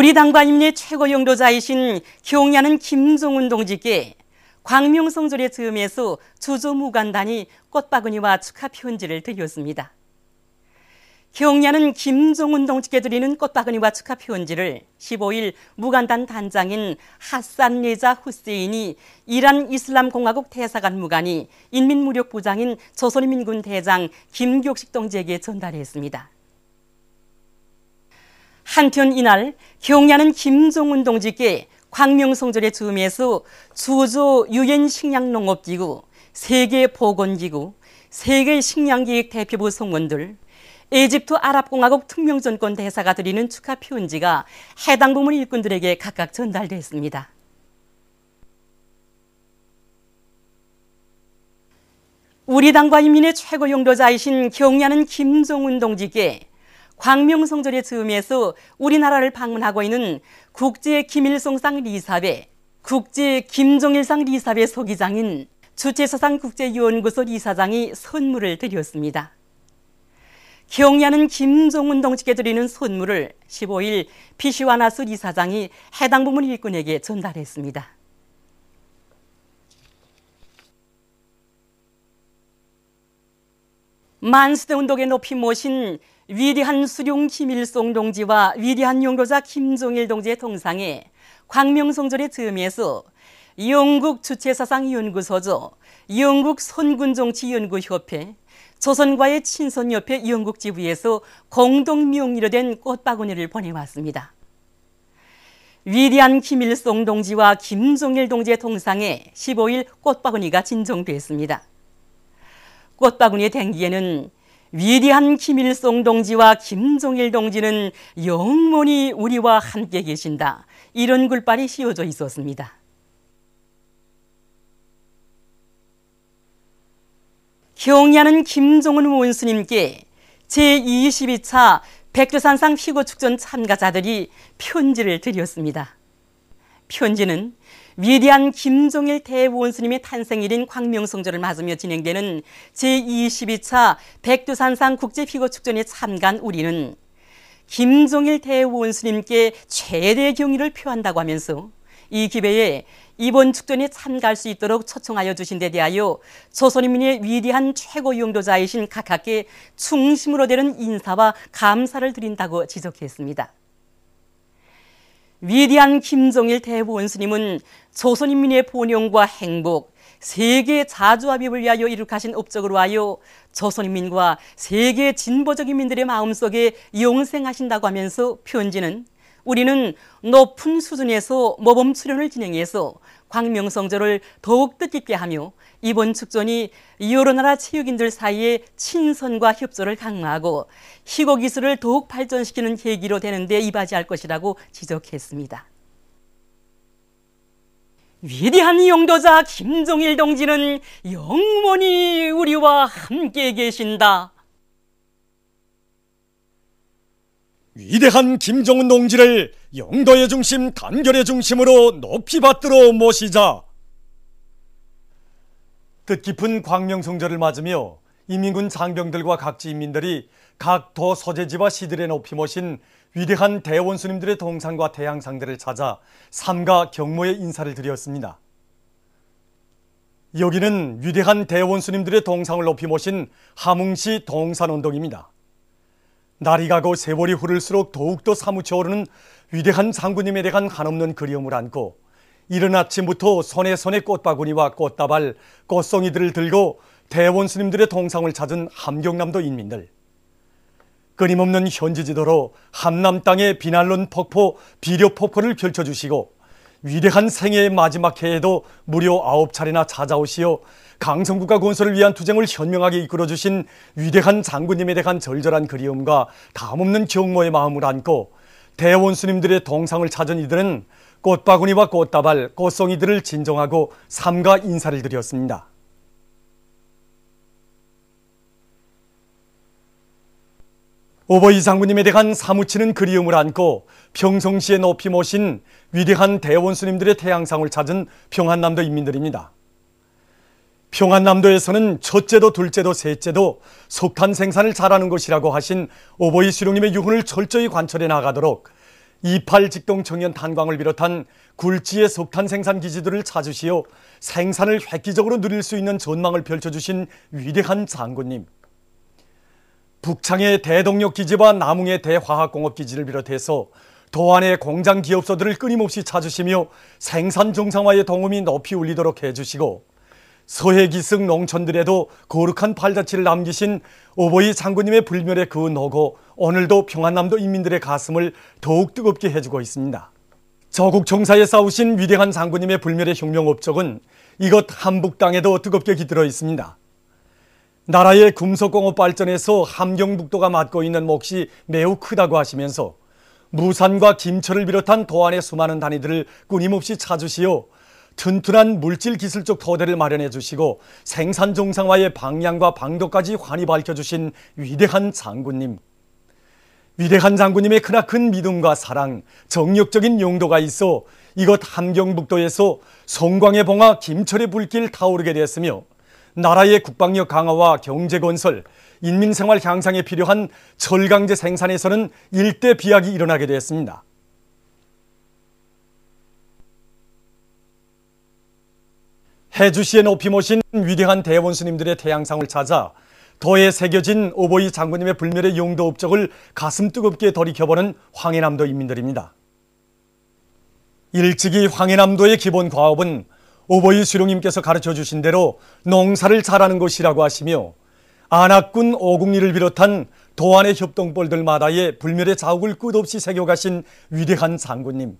우리 당과 인민의 최고 영도자이신 경야는 김종운 동지께 광명성조례 즈음에서 주조무간단이 꽃바구니와 축하 편지를 드렸습니다. 경야는 김종운 동지께 드리는 꽃바구니와 축하 편지를 15일 무간단 단장인 하산 레자 후세인이 이란 이슬람공화국 대사관 무관이 인민무력부장인 조선인민군 대장 김격식 동지에게 전달했습니다. 한편 이날 경야는 김종운 동지께 광명성조례 즈음에서 주조 유엔식량농업기구, 세계보건기구, 세계식량기획 대표부 성원들, 이집트 아랍공화국 특명전권 대사가 드리는 축하 편지가 해당 부문 일꾼들에게 각각 전달됐습니다. 우리 당과 인민의 최고 영도자이신 경야는 김종운 동지께 광명성조례 즈음에서 우리나라를 방문하고 있는 국제김일성상 리사회, 국제김정일상 리사회 소기장인 주체서상 국제연구소 리사장이 선물을 드렸습니다. 경야는 김종운 동지께 드리는 선물을 15일 피시와나스 리사장이 해당 부문 일꾼에게 전달했습니다. 만수대 운동에 높이 모신 위대한 수룡 김일성 동지와 위대한 영도자 김종일 동지의 동상에 광명성조례 즈음에서 영국 주체사상연구소죠, 영국 선군정치연구협회, 조선과의 친선협회 영국지부에서 공동 명의로 된 꽃바구니를 보내왔습니다. 위대한 김일성 동지와 김종일 동지의 동상에 15일 꽃바구니가 진정됐습니다. 꽃바구니에 담기에는 위대한 김일성 동지와 김종일 동지는 영원히 우리와 함께 계신다, 이런 글발이 씌워져 있었습니다. 경야는 김종운 원수님께 제22차 백두산상 피고축전 참가자들이 편지를 드렸습니다. 편지는 위대한 김종일 대원수님의 탄생일인 광명성조를 맞으며 진행되는 제22차 백두산상 국제피고축전에 참가한 우리는 김종일 대원수님께 최대 경의를 표한다고 하면서 이 기회에 이번 축전에 참가할 수 있도록 초청하여 주신 데 대하여 조선인민의 위대한 최고 영도자이신 각하께 충심으로 되는 인사와 감사를 드린다고 지적했습니다. 위대한 김종일 대원수님은 조선인민의 번영과 행복, 세계 자주합의를 위하여 이룩하신 업적으로 하여 조선인민과 세계 진보적 인민들의 마음속에 영생하신다고 하면서 편지는 우리는 높은 수준에서 모범 수련을 진행해서 광명성조를 더욱 뜻깊게 하며 이번 축전이 여러 나라 체육인들 사이에 친선과 협조를 강화하고 희곡기술을 더욱 발전시키는 계기로 되는 데 이바지할 것이라고 지적했습니다. 위대한 영도자 김종일 동지는 영원히 우리와 함께 계신다. 위대한 김종운 동지를 영도의 중심, 단결의 중심으로 높이 받들어 모시자. 뜻깊은 광명성조를 맞으며 인민군 장병들과 각지 인민들이 각 도 소재지와 시들에 높이 모신 위대한 대원수님들의 동상과 대항상들을 찾아 삼가 경모의 인사를 드렸습니다. 여기는 위대한 대원수님들의 동상을 높이 모신 함흥시 동산원동입니다. 날이 가고 세월이 흐를수록 더욱더 사무쳐 오르는 위대한 장군님에 대한 한없는 그리움을 안고 이른 아침부터 손에 꽃바구니와 꽃다발, 꽃송이들을 들고 대원수님들의 동상을 찾은 함경남도 인민들. 끊임없는 현지지도로 함남 땅의 비난론 폭포, 비료 폭포를 펼쳐주시고 위대한 생애의 마지막 해에도 무려 9차례나 찾아오시어 강성국가 건설을 위한 투쟁을 현명하게 이끌어주신 위대한 장군님에 대한 절절한 그리움과 담없는 경모의 마음을 안고 대원수님들의 동상을 찾은 이들은 꽃바구니와 꽃다발, 꽃송이들을 진정하고 삼가 인사를 드렸습니다. 오버이 장군님에 대한 사무치는 그리움을 안고 평성시에 높이 모신 위대한 대원수님들의 태양상을 찾은 평안남도 인민들입니다. 평안남도에서는 첫째도 둘째도 셋째도 석탄 생산을 잘하는 것이라고 하신 오버이 수령님의 유훈을 철저히 관철해 나가도록 28 직동 청년 탄광을 비롯한 굴지의 석탄 생산 기지들을 찾으시어 생산을 획기적으로 누릴 수 있는 전망을 펼쳐주신 위대한 장군님. 북창의 대동력 기지와 남웅의 대화학공업 기지를 비롯해서 도안의 공장 기업소들을 끊임없이 찾으시며 생산 정상화의 동음이 높이 울리도록 해주시고 서해 기슭 농촌들에도 거룩한 발자취를 남기신 오보이 장군님의 불멸의 그 노고, 오늘도 평안남도 인민들의 가슴을 더욱 뜨겁게 해주고 있습니다. 저국 청사에 싸우신 위대한 장군님의 불멸의 혁명 업적은 이곳 한북 땅에도 뜨겁게 깃들어 있습니다. 나라의 금속공업 발전에서 함경북도가 맡고 있는 몫이 매우 크다고 하시면서 무산과 김철을 비롯한 도안의 수많은 단위들을 끊임없이 찾으시어 튼튼한 물질 기술적 토대를 마련해 주시고 생산 정상화의 방향과 방도까지 환히 밝혀주신 위대한 장군님. 위대한 장군님의 크나큰 믿음과 사랑, 정력적인 용도가 있어 이곳 함경북도에서 송광의 봉화 김철의 불길 타오르게 되었으며 나라의 국방력 강화와 경제건설, 인민생활 향상에 필요한 철강제 생산에서는 일대 비약이 일어나게 되었습니다. 해주시에 높이 모신 위대한 대원수님들의 태양상을 찾아 도에 새겨진 오보이 장군님의 불멸의 용도 업적을 가슴 뜨겁게 돌이켜보는 황해남도 인민들입니다. 일찍이 황해남도의 기본 과업은 오보이 수령님께서 가르쳐 주신 대로 농사를 잘하는 것이라고 하시며 안악군 오국리를 비롯한 도안의 협동벌들마다의 불멸의 자욱을 끝없이 새겨가신 위대한 장군님.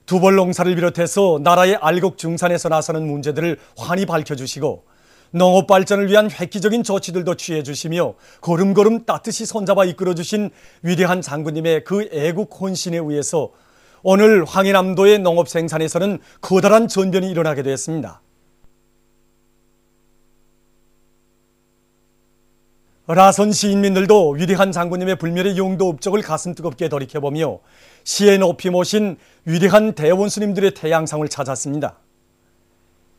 두벌 농사를 비롯해서 나라의 알곡 증산에서 나서는 문제들을 환히 밝혀주시고 농업 발전을 위한 획기적인 조치들도 취해주시며 걸음걸음 따뜻이 손잡아 이끌어주신 위대한 장군님의 그 애국 혼신에 의해서 오늘 황해남도의 농업 생산에서는 커다란 전변이 일어나게 되었습니다. 라선 시인민들도 위대한 장군님의 불멸의 용도 업적을 가슴 뜨겁게 돌이켜보며 시에 높이 모신 위대한 대원수님들의 태양상을 찾았습니다.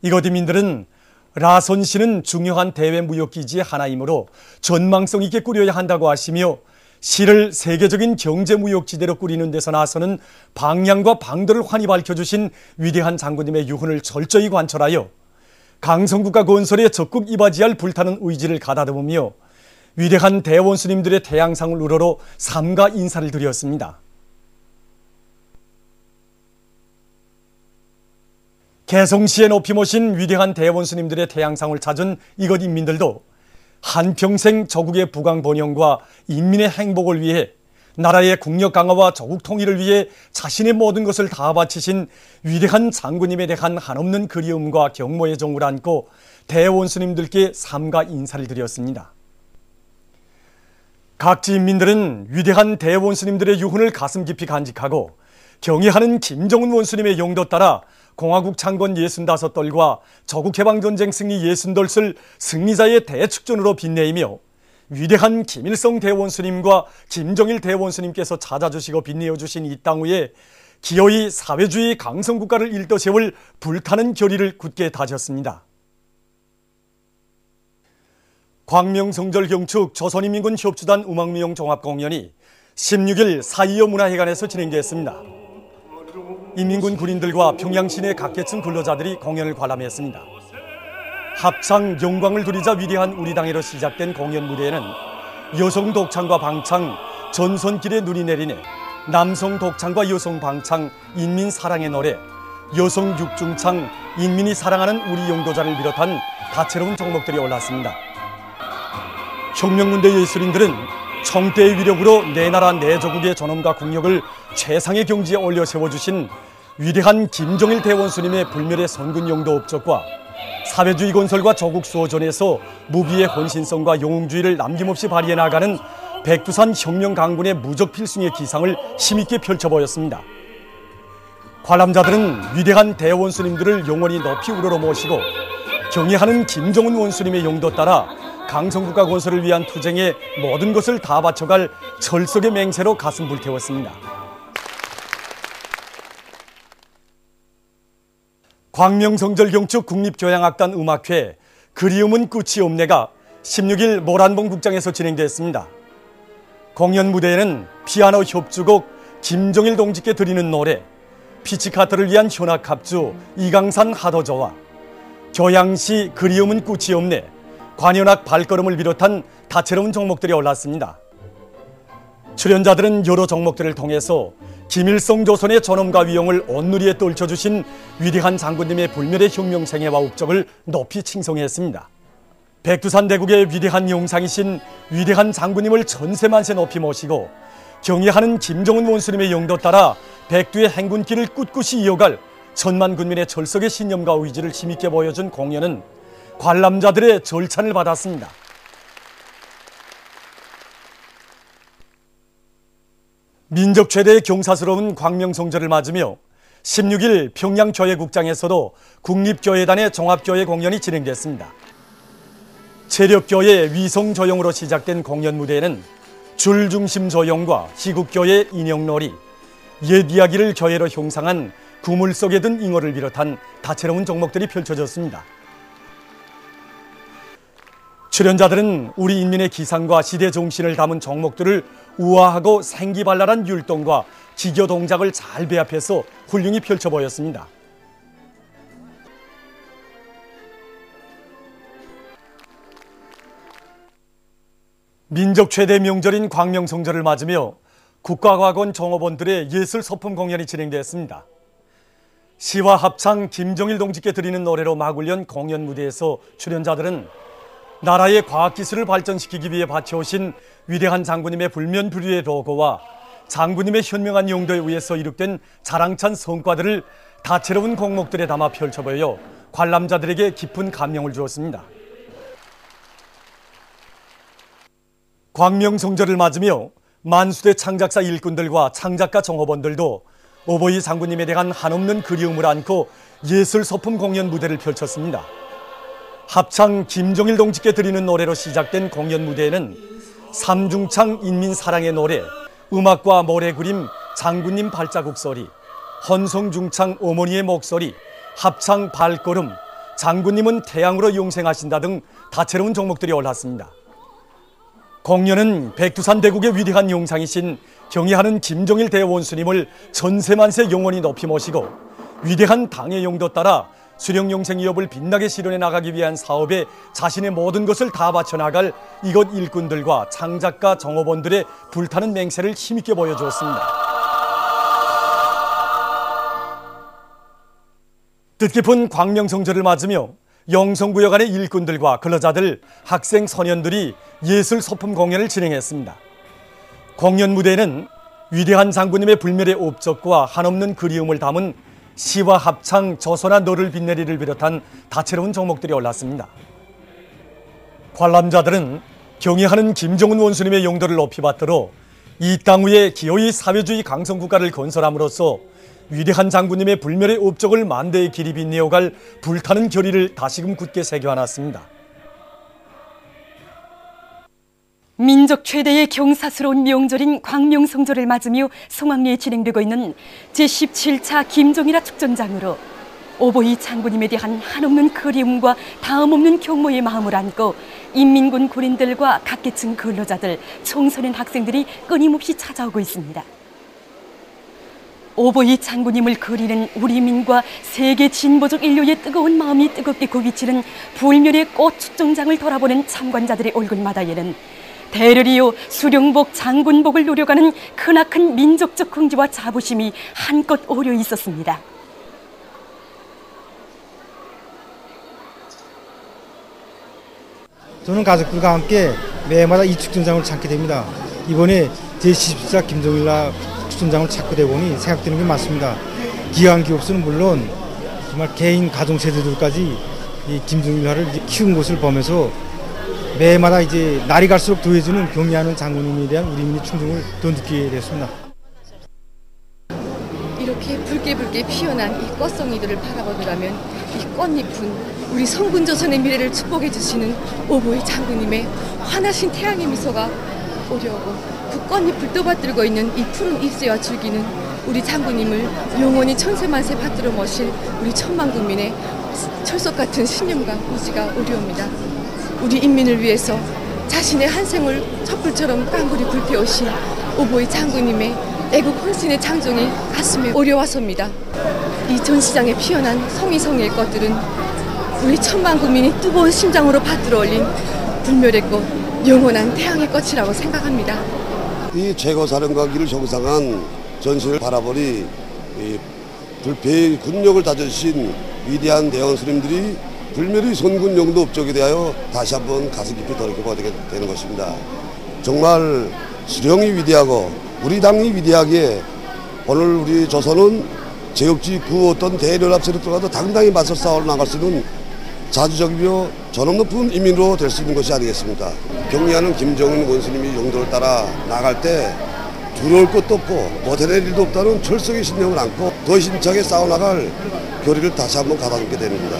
이곳 인민들은 라선 시는 중요한 대외무역기지의 하나이므로 전망성 있게 꾸려야 한다고 하시며 시를 세계적인 경제무역지대로 꾸리는 데서 나서는 방향과 방도를 환히 밝혀주신 위대한 장군님의 유훈을 철저히 관철하여 강성국가 건설에 적극 이바지할 불타는 의지를 가다듬으며 위대한 대원수님들의 태양상을 우러러 삼가 인사를 드렸습니다. 개성시에 높이 모신 위대한 대원수님들의 태양상을 찾은 이곳 인민들도 한평생 조국의 부강 번영과 인민의 행복을 위해 나라의 국력 강화와 조국 통일을 위해 자신의 모든 것을 다 바치신 위대한 장군님에 대한 한없는 그리움과 경모의 정을 안고 대원수님들께 삼가 인사를 드렸습니다. 각지 인민들은 위대한 대원수님들의 유훈을 가슴 깊이 간직하고 경애하는 김정은 원수님의 용도 따라 공화국 창건 65돌과 조국해방전쟁 승리 60돌을 승리자의 대축전으로 빛내이며 위대한 김일성 대원수님과 김정일 대원수님께서 찾아주시고 빛내어주신 이 땅 위에 기어이 사회주의 강성국가를 일떠 세울 불타는 결의를 굳게 다졌습니다. 광명성절 경축 조선인민군 협주단 음악무용 종합공연이 16일 4.25 문화회관에서 진행됐습니다. 인민군 군인들과 평양시내 각 계층 근로자들이 공연을 관람했습니다. 합창 영광을 누리자 위대한 우리 당에로 시작된 공연 무대에는 여성 독창과 방창, 전선길에 눈이 내리네, 남성 독창과 여성 방창, 인민 사랑의 노래, 여성 육중창, 인민이 사랑하는 우리 용도자를 비롯한 다채로운 종목들이 올랐습니다. 혁명군대 예술인들은 총대의 위력으로 내 나라 내 조국의 존엄과 국력을 최상의 경지에 올려 세워주신 위대한 김정일 대원수님의 불멸의 선군 용도 업적과 사회주의 건설과 조국 수호전에서 무비의 헌신성과 영웅주의를 남김없이 발휘해 나가는 백두산 혁명 강군의 무적 필승의 기상을 힘있게 펼쳐보였습니다. 관람자들은 위대한 대원수님들을 영원히 높이 우러러 모시고 경애하는 김정은 원수님의 용도 따라 강성국가 건설을 위한 투쟁에 모든 것을 다 바쳐갈 철석의 맹세로 가슴 불태웠습니다. 광명성절 경축 국립교향악단 음악회 그리움은 끝이 없네가 16일 모란봉 극장에서 진행됐습니다. 공연 무대에는 피아노 협주곡 김정일 동지께 드리는 노래, 피치카트를 위한 현악합주 이강산 하도저와 교양시 그리움은 끝이 없네, 관현악 발걸음을 비롯한 다채로운 종목들이 올랐습니다. 출연자들은 여러 종목들을 통해서 김일성 조선의 존엄과 위용을 온누리에 떨쳐주신 위대한 장군님의 불멸의 혁명생애와 업적을 높이 칭송했습니다. 백두산 대국의 위대한 용상이신 위대한 장군님을 천세만세 높이 모시고 경의하는 김정은 원수님의 영도 따라 백두의 행군길을 꿋꿋이 이어갈 천만 군민의 철석의 신념과 의지를 힘있게 보여준 공연은 관람자들의 절찬을 받았습니다. 민족 최대의 경사스러운 광명성절을 맞으며 16일 평양교회국장에서도 국립교회단의 종합교회 공연이 진행됐습니다. 체력교회 위성조용으로 시작된 공연 무대에는 줄중심 조용과 희국교회 인형놀이, 옛 이야기를 교회로 형상한 구물 속에 든 잉어를 비롯한 다채로운 종목들이 펼쳐졌습니다. 출연자들은 우리 인민의 기상과 시대 정신을 담은 종목들을 우아하고 생기발랄한 율동과 기교 동작을 잘 배합해서 훌륭히 펼쳐 보였습니다. 민족 최대 명절인 광명성절을 맞으며 국가과학원 종업원들의 예술 소품 공연이 진행됐습니다. 시와 합창 김정일 동지께 드리는 노래로 막을 연 공연 무대에서 출연자들은 나라의 과학기술을 발전시키기 위해 바쳐오신 위대한 장군님의 불면불위의 로고와 장군님의 현명한 용도에 의해서 이룩된 자랑찬 성과들을 다채로운 공목들에 담아 펼쳐보여 관람자들에게 깊은 감명을 주었습니다. 광명성절을 맞으며 만수대 창작사 일꾼들과 창작가 종업원들도 오보이 장군님에 대한 한없는 그리움을 안고 예술 소품 공연 무대를 펼쳤습니다. 합창 김정일 동지께 드리는 노래로 시작된 공연 무대에는 삼중창 인민사랑의 노래, 음악과 모래그림 장군님 발자국 소리, 헌성중창 어머니의 목소리, 합창 발걸음, 장군님은 태양으로 용생하신다 등 다채로운 종목들이 올랐습니다. 공연은 백두산 대국의 위대한 용상이신 경의하는 김정일 대원수님을 천세만세 영원히 높이 모시고 위대한 당의 용도 따라 수령용생 위협을 빛나게 실현해 나가기 위한 사업에 자신의 모든 것을 다 바쳐나갈 이곳 일꾼들과 창작가 종업원들의 불타는 맹세를 힘있게 보여주었습니다. 뜻깊은 광명성절을 맞으며 영성구역 안의 일꾼들과 근로자들, 학생, 소년들이 예술 소품 공연을 진행했습니다. 공연 무대에는 위대한 장군님의 불멸의 업적과 한없는 그리움을 담은 시와 합창, 조선아 너를 빛내리를 비롯한 다채로운 종목들이 올랐습니다. 관람자들은 경의하는 김정은 원수님의 용도를 높이 받들어 이 땅 위에 기어이 사회주의 강성국가를 건설함으로써 위대한 장군님의 불멸의 업적을 만대의 길이 빛내어갈 불타는 결의를 다시금 굳게 새겨안았습니다. 민족 최대의 경사스러운 명절인 광명성절을 맞으며 성황리에 진행되고 있는 제17차 김종일화 축전장으로 오보이 장군님에 대한 한없는 그리움과 다음없는 경모의 마음을 안고 인민군 군인들과 각계층 근로자들, 청소년 학생들이 끊임없이 찾아오고 있습니다. 오보이 장군님을 그리는 우리 민과 세계 진보적 인류의 뜨거운 마음이 뜨겁게 굽이치는 불멸의 꽃 축전장을 돌아보는 참관자들의 얼굴마다에는 대를 수령복 장군복을 노려가는 크나큰 민족적 긍지와 자부심이 한껏 어려 있었습니다. 저는 가족들과 함께 매해마다 이 축전장을 찾게 됩니다. 이번에 제17차 김정일화 축전장을 찾게 되보니 생각되는 게 많습니다. 기관 기업수는 물론 정말 개인 가정 세대들까지 이 김정일화를 키운 것을 보면서 매해마다 이제 날이 갈수록 더해지는 경의하는 장군님에 대한 우리 민의 충성을 더 느끼게 됐습니다. 이렇게 붉게 피어난 이 꽃송이들을 바라보더라면 이 꽃잎은 우리 성군조선의 미래를 축복해 주시는 오보이 장군님의 환하신 태양의 미소가 오려오고 그 꽃잎을 떠받들고 있는 이 푸른 잎새와 줄기는 우리 장군님을 영원히 천세만세 받들어 모실 우리 천만 국민의 철석 같은 신념과 의지가 오려옵니다. 우리 인민을 위해서 자신의 한 생을 촛불처럼 깡그리 불태우신 오보이 장군님의 애국 헌신의 창정이 가슴에 오려와섭니다. 이 전시장에 피어난 성이성의 것들은 우리 천만 국민이 뜨거운 심장으로 받들어 올린 불멸의 꽃, 영원한 태양의 꽃이라고 생각합니다. 이 최고사령관기를 형상한 전시를 바라보니 불패의 군력을 다져주신 위대한 대원 스님들이 불멸의 선군 용도 업적에 대하여 다시 한번 가슴 깊이 돌이켜보게 되는 것입니다. 정말 수령이 위대하고 우리 당이 위대하기에 오늘 우리 조선은 제국주의 그 어떤 대연합 세력들과도 당당히 맞서 싸워 나갈 수 있는 자주적이며 존엄 높은 인민으로 될 수 있는 것이 아니겠습니까? 경리하는 김정은 원수님이 용도를 따라 나갈 때 두려울 것도 없고 못해낼 일도 없다는 철석의 신념을 안고 더 힘차게 싸워나갈 교리를 다시 한번 가다듬게 됩니다.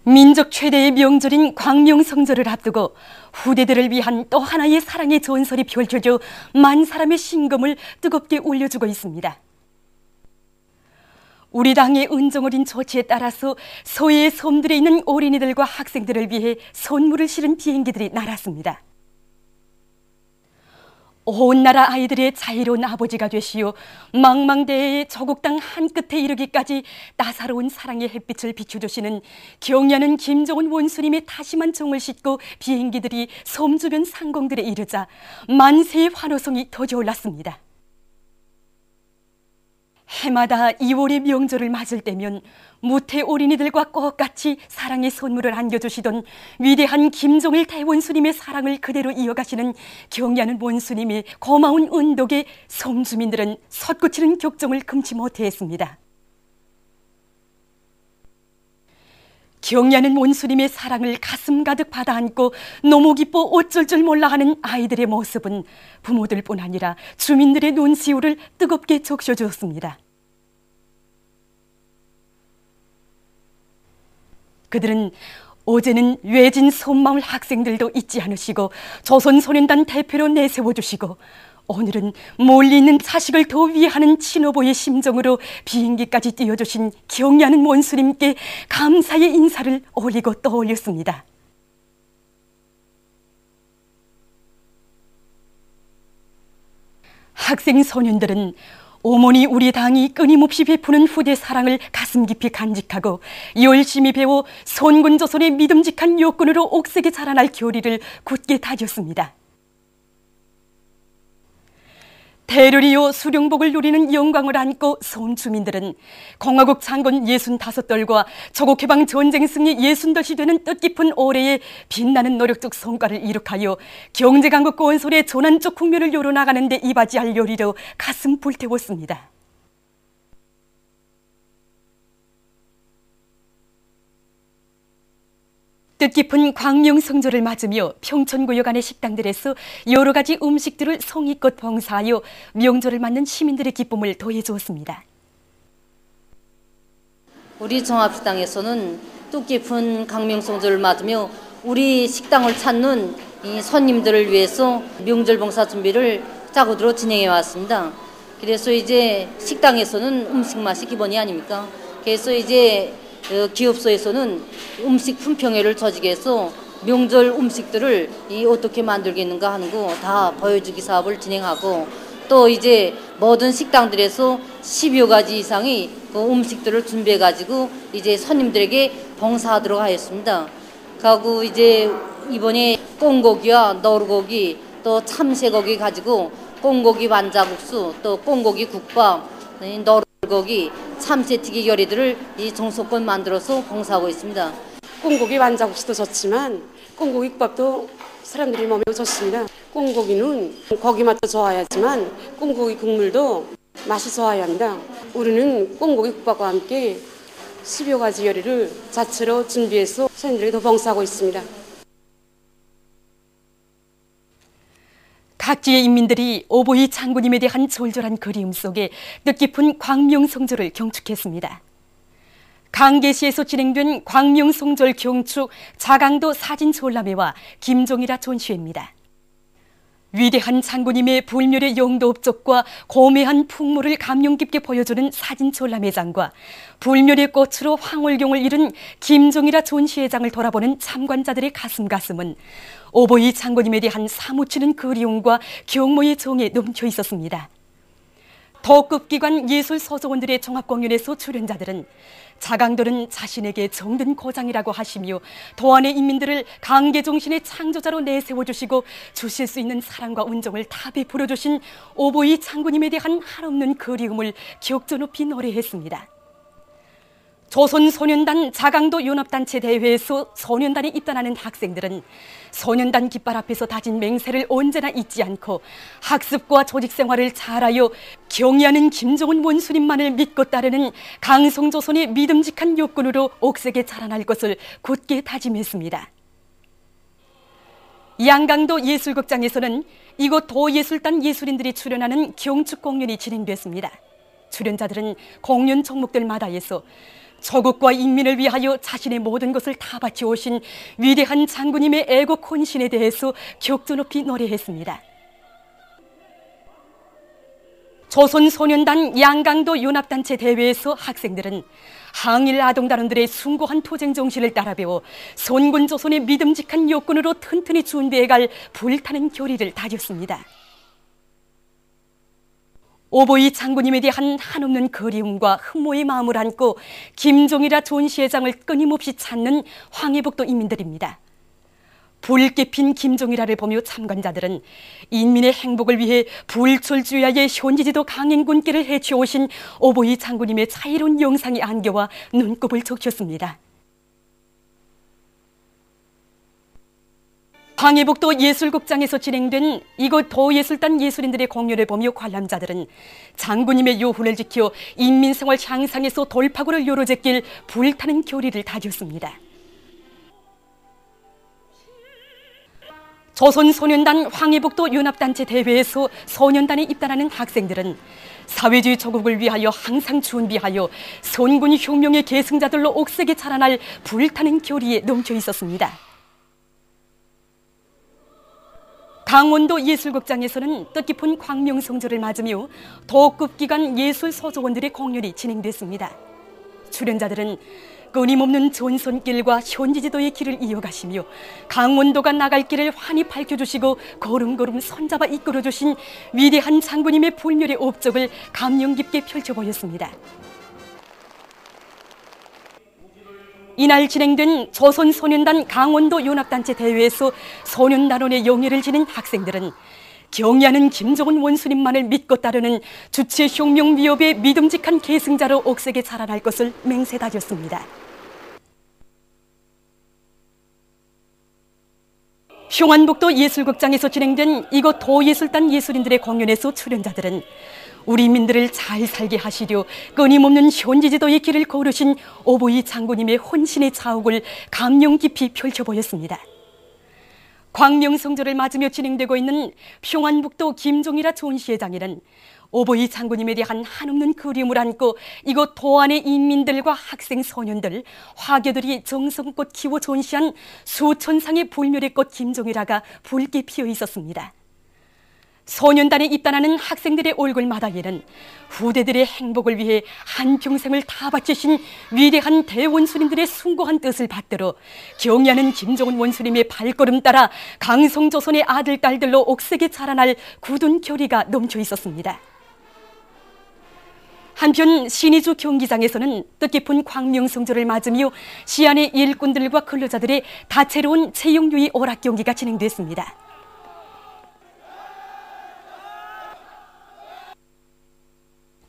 민족 최대의 명절인 광명성절을 앞두고 후대들을 위한 또 하나의 사랑의 전설이 펼쳐져 만 사람의 심금을 뜨겁게 울려주고 있습니다. 우리 당의 은정어린 조치에 따라서 서해의 섬들에 있는 어린이들과 학생들을 위해 선물을 실은 비행기들이 날았습니다. 온 나라 아이들의 자유로운 아버지가 되시어 망망대해의 조국 땅 한끝에 이르기까지 따사로운 사랑의 햇빛을 비춰주시는 경의하는 김정은 원수님의 다심한 정을 싣고 비행기들이 섬 주변 상공들에 이르자 만세의 환호성이 터져올랐습니다. 해마다 2월의 명절을 맞을 때면 무태 어린이들과 똑같이 사랑의 선물을 안겨주시던 위대한 김정일 대원수님의 사랑을 그대로 이어가시는 경의하는 원수님의 고마운 은덕에 섬 주민들은 솟구치는 격정을 금치 못했습니다. 경의하는 원수님의 사랑을 가슴 가득 받아안고 너무 기뻐 어쩔 줄 몰라 하는 아이들의 모습은 부모들뿐 아니라 주민들의 눈시울을 뜨겁게 적셔주었습니다. 그들은 어제는 외진 섬마을 학생들도 잊지 않으시고 조선소년단 대표로 내세워주시고 오늘은 멀리 있는 자식을 더 위하는 친어보의 심정으로 비행기까지 띄워주신 경의하는 원수님께 감사의 인사를 올리고 떠올렸습니다. 학생 소년들은 어머니 우리 당이 끊임없이 베푸는 후대 사랑을 가슴 깊이 간직하고 열심히 배워 선군조선의 믿음직한 요건으로 옥색에 자라날 교리를 굳게 다졌습니다. 대를 이어 수령복을 누리는 영광을 안고 섬 주민들은 공화국 창건 65돌과 조국해방 전쟁 승리 60덫이 되는 뜻깊은 올해에 빛나는 노력적 성과를 이룩하여 경제강국 건설의 전환적 국면을 열어나가는 데 이바지할 요리로 가슴 불태웠습니다. 뜻깊은 광명성절을 맞으며 평촌구역 안의 식당들에서 여러 가지 음식들을 성의껏 봉사하여 명절을 맞는 시민들의 기쁨을 더해주었습니다. 우리 종합식당에서는 뜻깊은 광명성절을 맞으며 우리 식당을 찾는 이 손님들을 위해서 명절 봉사 준비를 짜고들어 진행해 왔습니다. 그래서 이제 식당에서는 음식 맛이 기본이 아닙니까? 그래서 이제 기업소에서는 음식 품평회를 조직해 해서 명절 음식들을 어떻게 만들겠는가 하는 거 다 보여주기 사업을 진행하고 또 이제 모든 식당들에서 10여 가지 이상의 그 음식들을 준비해 가지고 이제 손님들에게 봉사하도록 하였습니다. 그리고 이제 이번에 꽁고기와 너루고기 또 참새고기 가지고 꽁고기 반자국수 또 꽁고기 국밥 너루고기 참새튀기 요리들을 이 정성껏 만들어서 봉사하고 있습니다. 꽁고기 반자국수도 좋지만 꽁고기 국밥도 사람들이 몸에 좋습니다. 꽁고기는 고기 맛도 좋아야지만 꽁고기 국물도 맛이 좋아야 합니다. 우리는 꽁고기 국밥과 함께 10여 가지 요리를 자체로 준비해서 손님들에게 더 봉사하고 있습니다. 각지의 인민들이 오보이 장군님에 대한 절절한 그리움 속에 뜻깊은 광명성절을 경축했습니다. 강계시에서 진행된 광명성절 경축 자강도 사진 전람회와 김종일아 전시회입니다. 위대한 장군님의 불멸의 영도 업적과 고매한 풍모를 감명 깊게 보여주는 사진 전람회장과 불멸의 꽃으로 황홀경을 이룬 김종일아 전시회장을 돌아보는 참관자들의 가슴은 오보이 장군님에 대한 사무치는 그리움과 경모의 정에 넘쳐 있었습니다. 도급기관 예술서정원들의 종합공연에서 출연자들은 자강돌은 자신에게 정든 고장이라고 하시며 도안의 인민들을 강계정신의 창조자로 내세워주시고 주실 수 있는 사랑과 은정을 다 베풀어주신 오보이 장군님에 대한 한없는 그리움을 격조 높이 노래했습니다. 조선소년단 자강도 연합단체 대회에서 소년단에 입단하는 학생들은 소년단 깃발 앞에서 다진 맹세를 언제나 잊지 않고 학습과 조직생활을 잘하여 경의하는 김정은 원수님만을 믿고 따르는 강성조선의 믿음직한 육군으로 옥색에 자라날 것을 굳게 다짐했습니다. 양강도 예술극장에서는 이곳 도예술단 예술인들이 출연하는 경축 공연이 진행됐습니다. 출연자들은 공연 종목들마다에서 조국과 인민을 위하여 자신의 모든 것을 다 바치오신 위대한 장군님의 애국 헌신에 대해서 격조 높이 노래했습니다. 조선소년단 양강도 연합단체 대회에서 학생들은 항일 아동단원들의 숭고한 투쟁 정신을 따라 배워 선군조선의 믿음직한 육군으로 튼튼히 준비해갈 불타는 결의를 다졌습니다. 오보이 장군님에 대한 한없는 그리움과 흠모의 마음을 안고 김종일아 전시회장을 끊임없이 찾는 황해북도 인민들입니다. 붉게 핀 김종일아를 보며 참관자들은 인민의 행복을 위해 불철주야의 현지지도 강행군길을 헤쳐오신 오보이 장군님의 차이로운 영상이 안겨와 눈곱을 적셨습니다. 황해북도 예술극장에서 진행된 이곳 도예술단 예술인들의 공연을 보며 관람자들은 장군님의 요훈을 지켜 인민생활 향상에서 돌파구를 요로제낄 불타는 결의를 다졌습니다. 조선소년단 황해북도 연합단체 대회에서 소년단에 입단하는 학생들은 사회주의 조국을 위하여 항상 준비하여 선군 혁명의 계승자들로 옥색에 자라날 불타는 결의에 넘쳐 있었습니다. 강원도 예술극장에서는 뜻깊은 광명성조를 맞으며 도급기관 예술서정원들의 공연이 진행됐습니다. 출연자들은 끊임없는 전선길과 현지지도의 길을 이어가시며 강원도가 나갈 길을 환히 밝혀주시고 걸음걸음 손잡아 이끌어주신 위대한 장군님의 불멸의 업적을 감명 깊게 펼쳐보였습니다. 이날 진행된 조선소년단 강원도 연합단체 대회에서 소년단원의 영예를 지닌 학생들은 경의하는 김정은 원수님만을 믿고 따르는 주체 혁명 위협의 믿음직한 계승자로 옥색에 자라날 것을 맹세다졌습니다. 평안북도 예술극장에서 진행된 이곳 도예술단 예술인들의 공연에서 출연자들은 우리 민들을 잘 살게 하시려 끊임없는 현지지도의 길을 걸으신 오보이 장군님의 헌신의 자욱을 감명 깊이 펼쳐보였습니다. 광명성조를 맞으며 진행되고 있는 평안북도 김종일아 전시회장에는 오보이 장군님에 대한 한없는 그리움을 안고 이곳 도안의 인민들과 학생 소년들, 화교들이 정성껏 키워 전시한 수천 상의 불멸의 꽃 김종일아가 붉게 피어 있었습니다. 소년단에 입단하는 학생들의 얼굴마다에는 후대들의 행복을 위해 한평생을 다 바치신 위대한 대원수님들의 숭고한 뜻을 받들어 경의하는 김정은 원수님의 발걸음 따라 강성조선의 아들, 딸들로 옥색에 자라날 굳은 결의가 넘쳐 있었습니다. 한편 신의주 경기장에서는 뜻깊은 광명성조를 맞으며 시안의 일꾼들과 근로자들의 다채로운 채용유의 오락 경기가 진행됐습니다.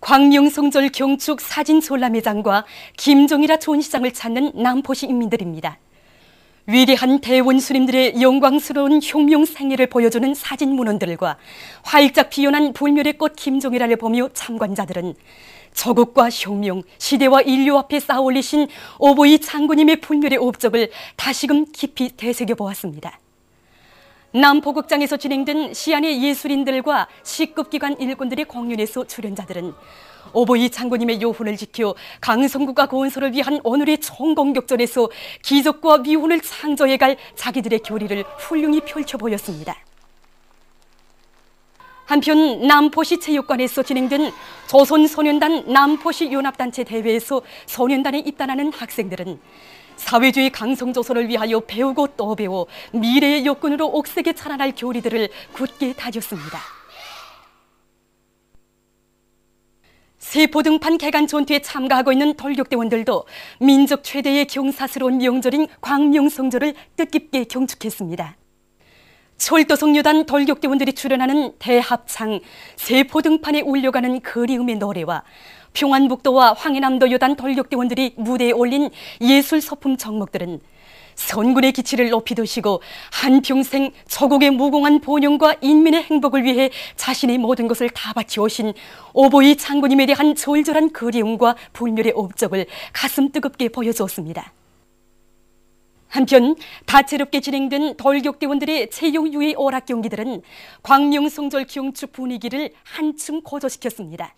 광명성절 경축 사진 전람회장과 김종일아 전시장을 찾는 남포시 인민들입니다. 위대한 대원수님들의 영광스러운 혁명 생애를 보여주는 사진 문헌들과 활짝 피어난 불멸의 꽃 김종일아를 보며 참관자들은 조국과 혁명, 시대와 인류 앞에 쌓아 올리신 오보이 장군님의 불멸의 업적을 다시금 깊이 되새겨보았습니다. 남포극장에서 진행된 시안의 예술인들과 시급기관 일꾼들의 공연에서 출연자들은 오보이 장군님의 요훈을 지켜 강성국가 건설을 위한 오늘의 총공격전에서 기적과 미훈을 창조해갈 자기들의 교리를 훌륭히 펼쳐보였습니다. 한편 남포시 체육관에서 진행된 조선소년단 남포시 연합단체 대회에서 소년단에 입단하는 학생들은 사회주의 강성조선을 위하여 배우고 또 배워 미래의 역군으로 옥색에 자라날 교리들을 굳게 다졌습니다. 세포등판 개간 전투에 참가하고 있는 돌격대원들도 민족 최대의 경사스러운 명절인 광명성절을 뜻깊게 경축했습니다. 철도성여단 돌격대원들이 출연하는 대합창, 세포등판에 울려가는 그리움의 노래와 평안북도와 황해남도 여단 돌격대원들이 무대에 올린 예술소품 정목들은 선군의 기치를 높이 드시고 한평생 조국의 무궁한 번영과 인민의 행복을 위해 자신의 모든 것을 다 바치오신 오보이 장군님에 대한 절절한 그리움과 불멸의 업적을 가슴 뜨겁게 보여주었습니다. 한편 다채롭게 진행된 돌격대원들의 체육유의 오락 경기들은 광명성절 경축 분위기를 한층 고조시켰습니다.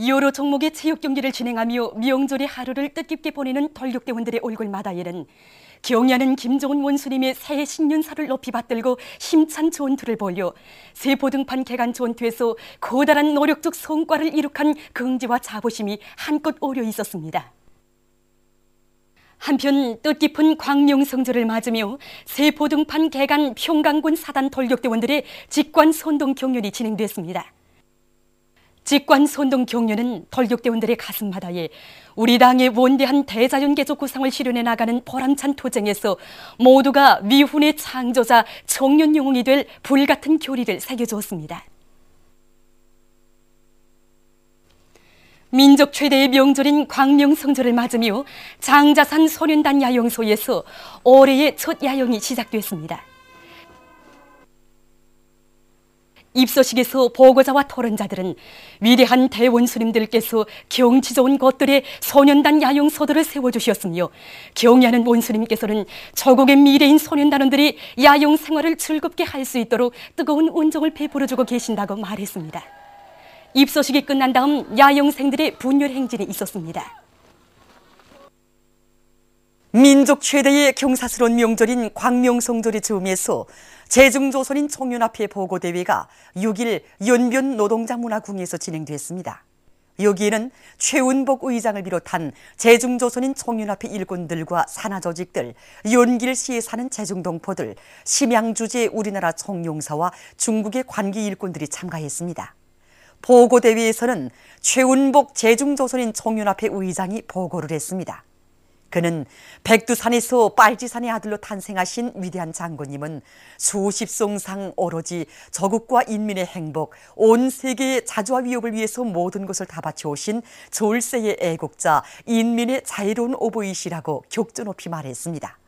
여러 종목의 체육 경기를 진행하며 명절의 하루를 뜻깊게 보내는 돌격대원들의 얼굴마다에는 경의하는 김정은 원수님의 새해 신년사를 높이 받들고 힘찬 전투를 벌여 세포등판 개간 전투에서 커다란 노력적 성과를 이룩한 긍지와 자부심이 한껏 어려 있었습니다. 한편 뜻깊은 광명성절을 맞으며 세포등판 개간 평강군 사단 돌격대원들의 직관선동 경연이 진행됐습니다. 직관선동 경연은 돌격대원들의 가슴바다에 우리 당의 원대한 대자연개조 구상을 실현해 나가는 보람찬 투쟁에서 모두가 미훈의 창조자 청년영웅이 될 불같은 교리를 새겨주었습니다. 민족 최대의 명절인 광명성절을 맞으며 장자산 소년단 야영소에서 올해의 첫 야영이 시작됐습니다. 입소식에서 보고자와 토론자들은 위대한 대원수님들께서 경치 좋은 곳들에 소년단 야영소들을 세워주셨으며 경의하는 원수님께서는 조국의 미래인 소년단원들이 야영 생활을 즐겁게 할 수 있도록 뜨거운 온정을 베풀어주고 계신다고 말했습니다. 입소식이 끝난 다음 야영생들의 분열 행진이 있었습니다. 민족 최대의 경사스러운 명절인 광명성절의 즈음에서 제중조선인 청년합회 보고대회가 6일 연변 노동자문화궁에서 진행됐습니다. 여기에는 최운복 의장을 비롯한 제중조선인 청년합회 일꾼들과 산하조직들, 연길시에 사는 제중동포들, 심양주재 우리나라 총용사와 중국의 관계 일꾼들이 참가했습니다. 보고대회에서는 최운복 제중조선인 청년합회 의장이 보고를 했습니다. 그는 백두산에서 빨지산의 아들로 탄생하신 위대한 장군님은 수십 송상 오로지 조국과 인민의 행복, 온 세계의 자주와 위협을 위해서 모든 것을 다 바쳐오신 졸세의 애국자, 인민의 자유로운 오보이시라고 격조 높이 말했습니다.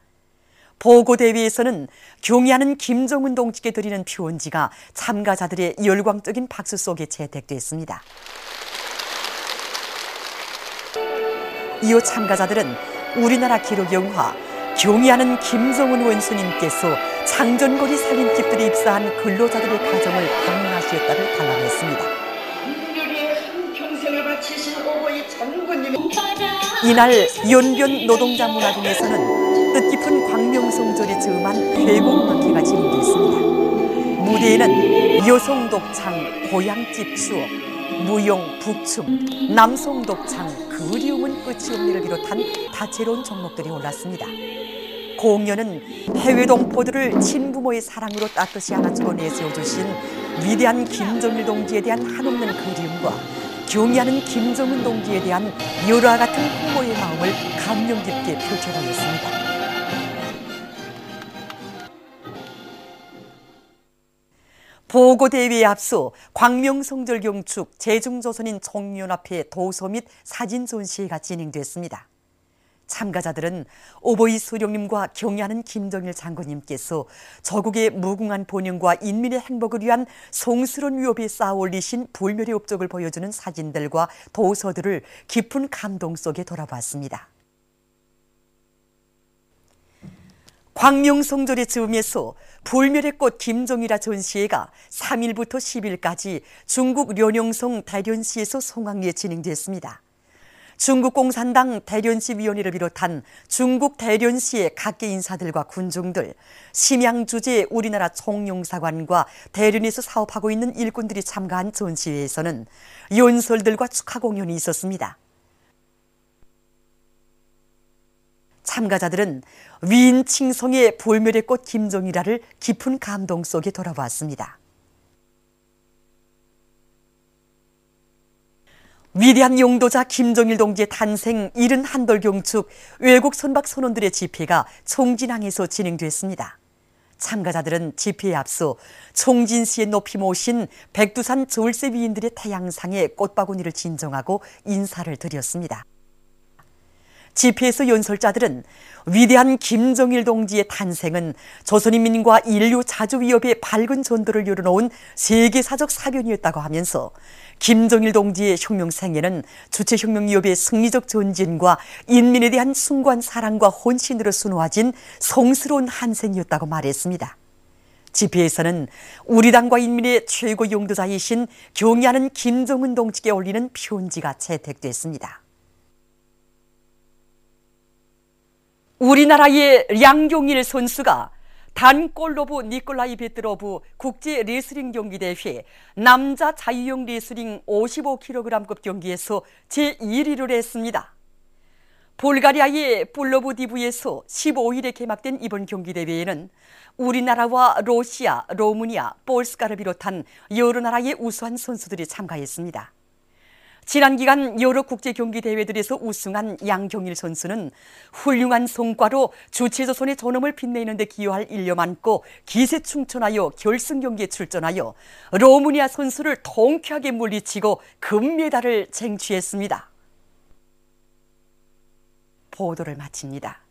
보고대회에서는 경의하는 김정은 동지께 드리는 표언지가 참가자들의 열광적인 박수 속에 채택됐습니다. 이후 참가자들은 우리나라 기록영화 경의하는 김정은 원수님께서 장전거리 살림집들에 입사한 근로자들의 가정을 방문하시었다를 단언했습니다. 이날 연변 노동자문화궁에서는 뜻깊은 광명성절에 즈음한 회곡막회가 진행됐습니다. 무대에는 여성독창 고향집 추억, 무용, 북춤, 남성독창, 그리움은 끝이 없니를 비롯한 다채로운 종목들이 올랐습니다. 공연은 해외 동포들을 친부모의 사랑으로 따뜻이 안아주고 내세워주신 위대한 김정일 동지에 대한 한없는 그리움과 경의하는 김정은 동지에 대한 열화 같은 부모의 마음을 감명 깊게 펼쳐보였습니다. 보고대회에 앞서 광명성절 경축 제중조선인 청년합회 도서 및 사진 전시회가 진행됐습니다. 참가자들은 오보이 수령님과 경의하는 김정일 장군님께서 조국의 무궁한 번영과 인민의 행복을 위한 성스러운 위협에 쌓아 올리신 불멸의 업적을 보여주는 사진들과 도서들을 깊은 감동 속에 돌아봤습니다. 광명성절의 즈음에서 불멸의 꽃 김종일화 전시회가 3일부터 10일까지 중국 련영성 대련시에서 송악리에 진행됐습니다. 중국 공산당 대련시 위원회를 비롯한 중국 대련시의 각계 인사들과 군중들, 심양 주재 우리나라 총영사관과 대련에서 사업하고 있는 일꾼들이 참가한 전시회에서는 연설들과 축하 공연이 있었습니다. 참가자들은 위인 칭송의 볼멸의 꽃 김정일아를 깊은 감동 속에 돌아보았습니다. 위대한 용도자 김정일 동지의 탄생 71돌 경축 외국 선박 선원들의 집회가 총진항에서 진행됐습니다. 참가자들은 집회에 앞서 총진시에 높이 모신 백두산 절세 위인들의 태양상에 꽃바구니를 진정하고 인사를 드렸습니다. 집회에서 연설자들은 위대한 김정일 동지의 탄생은 조선인민과 인류 자주위협의 밝은 전도를 열어놓은 세계사적 사변이었다고 하면서 김정일 동지의 혁명생애는 주체혁명위협의 승리적 전진과 인민에 대한 숭고한 사랑과 헌신으로 수놓아진 성스러운 한생이었다고 말했습니다. 집회에서는 우리 당과 인민의 최고 용도자이신 경의하는 김정은 동지께 올리는 편지가 채택됐습니다. 우리나라의 량경일 선수가 단골로브 니콜라이 베트로브 국제 레슬링 경기 대회 남자 자유형 레슬링 55kg급 경기에서 제1위를 했습니다. 불가리아의 플로브디브에서 15일에 개막된 이번 경기 대회에는 우리나라와 러시아, 루마니아, 볼스카를 비롯한 여러 나라의 우수한 선수들이 참가했습니다. 지난 기간 여러 국제 경기 대회들에서 우승한 양경일 선수는 훌륭한 성과로 주체조선의 존엄을 빛내는 데 기여할 일념 안고 기세충천하여 결승 경기에 출전하여 루마니아 선수를 통쾌하게 물리치고 금메달을 쟁취했습니다. 보도를 마칩니다.